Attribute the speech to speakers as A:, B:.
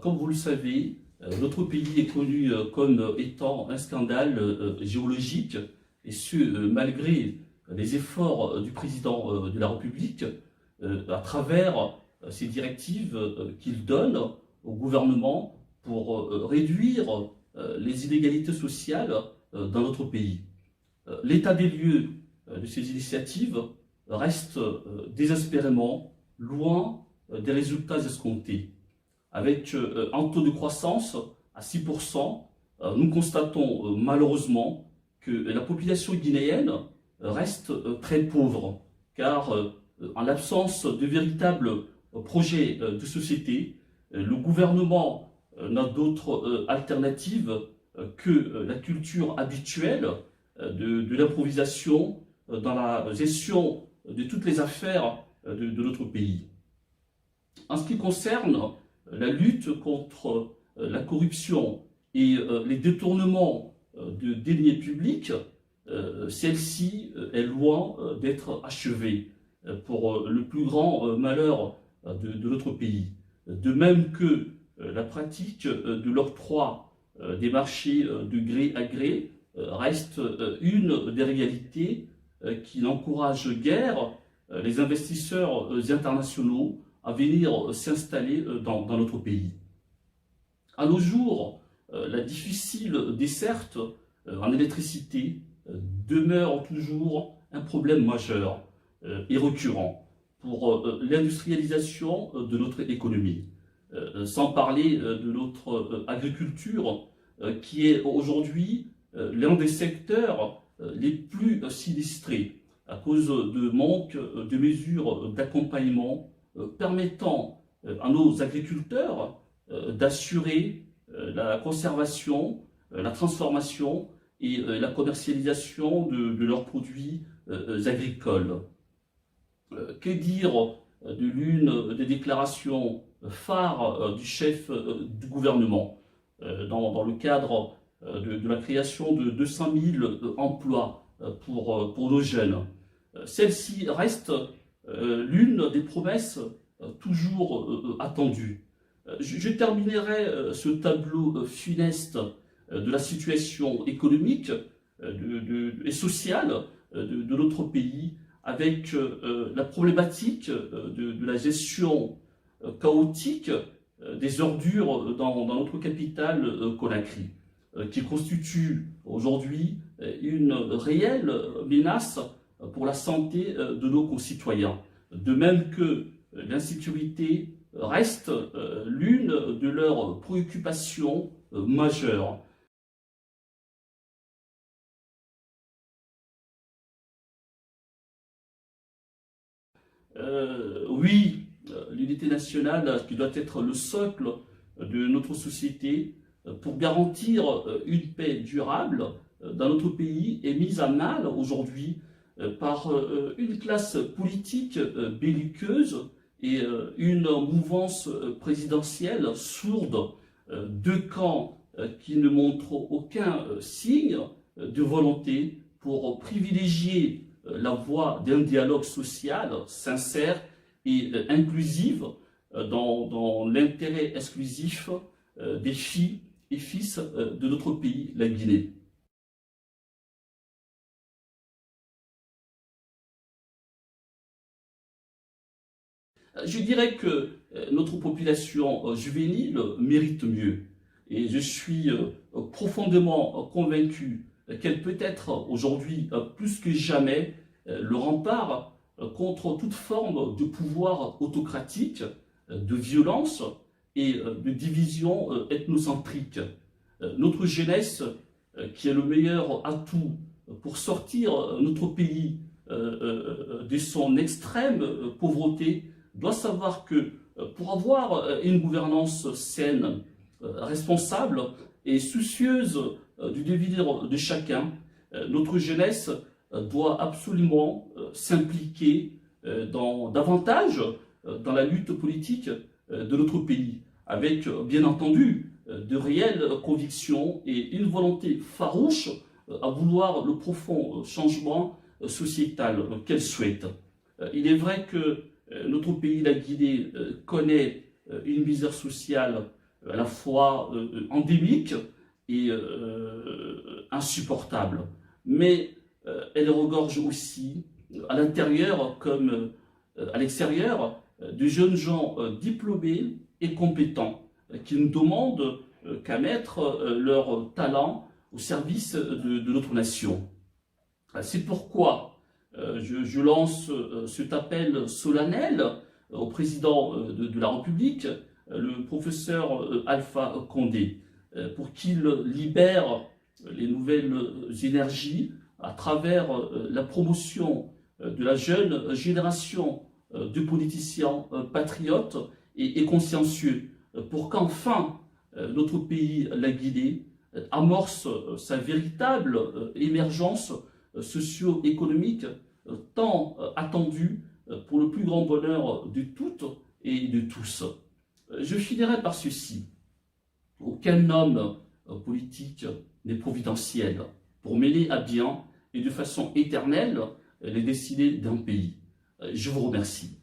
A: Comme vous le savez, notre pays est connu comme étant un scandale géologique, et ce, malgré les efforts du président de la République à travers ces directives qu'il donne au gouvernement pour réduire les inégalités sociales dans notre pays. L'état des lieux de ces initiatives reste désespérément loin des résultats escomptés. Avec un taux de croissance à 6%, nous constatons malheureusement que la population guinéenne reste très pauvre, car en l'absence de véritables projets de société, le gouvernement n'a d'autre alternative que la culture habituelle de l'improvisation dans la gestion de toutes les affaires de notre pays. En ce qui concerne la lutte contre la corruption et les détournements de deniers publics, celle-ci est loin d'être achevée pour le plus grand malheur de notre pays. De même que la pratique de l'octroi des marchés de gré à gré reste une des réalités qui n'encourage guère les investisseurs internationaux à venir s'installer dans notre pays. À nos jours, la difficile desserte en électricité demeure toujours un problème majeur et récurrent pour l'industrialisation de notre économie. Sans parler de notre agriculture qui est aujourd'hui l'un des secteurs les plus sinistrés à cause de manque de mesures d'accompagnement permettant à nos agriculteurs d'assurer la conservation, la transformation et la commercialisation de leurs produits agricoles. Que dire de l'une des déclarations phares du chef du gouvernement dans le cadre de la création de 200 000 emplois pour nos jeunes? Celle-ci reste l'une des promesses toujours attendues. Je terminerai ce tableau funeste de la situation économique et sociale de notre pays avec la problématique de la gestion chaotique des ordures dans notre capitale Conakry, qui constitue aujourd'hui une réelle menace pour la santé de nos concitoyens. De même que l'insécurité reste l'une de leurs préoccupations majeures. Oui, l'unité nationale qui doit être le socle de notre société pour garantir une paix durable dans notre pays est mise à mal aujourd'hui par une classe politique belliqueuse et une mouvance présidentielle sourde, deux camps qui ne montrent aucun signe de volonté pour privilégier la voie d'un dialogue social sincère et inclusif dans l'intérêt exclusif des filles et fils de notre pays, la Guinée. Je dirais que notre population juvénile mérite mieux. Et je suis profondément convaincu qu'elle peut être aujourd'hui plus que jamais le rempart contre toute forme de pouvoir autocratique, de violence et de division ethnocentrique. Notre jeunesse, qui est le meilleur atout pour sortir notre pays de son extrême pauvreté, doit savoir que pour avoir une gouvernance saine, responsable et soucieuse du devenir de chacun, notre jeunesse doit absolument s'impliquer davantage dans la lutte politique de notre pays, avec bien entendu de réelles convictions et une volonté farouche à vouloir le profond changement sociétal qu'elle souhaite. Il est vrai que notre pays, la Guinée, connaît une misère sociale à la fois endémique et insupportable. Mais elle regorge aussi, à l'intérieur comme à l'extérieur, de jeunes gens diplômés et compétents qui ne demandent qu'à mettre leur talent au service de notre nation. C'est pourquoi je lance cet appel solennel au président de la République, le professeur Alpha Condé, pour qu'il libère les nouvelles énergies à travers la promotion de la jeune génération de politiciens patriotes et consciencieux, pour qu'enfin notre pays, la Guinée, amorce sa véritable émergence socio-économique tant attendue pour le plus grand bonheur de toutes et de tous. Je finirai par ceci. Aucun homme politique n'est providentiel pour mener à bien et de façon éternelle les destinées d'un pays. Je vous remercie.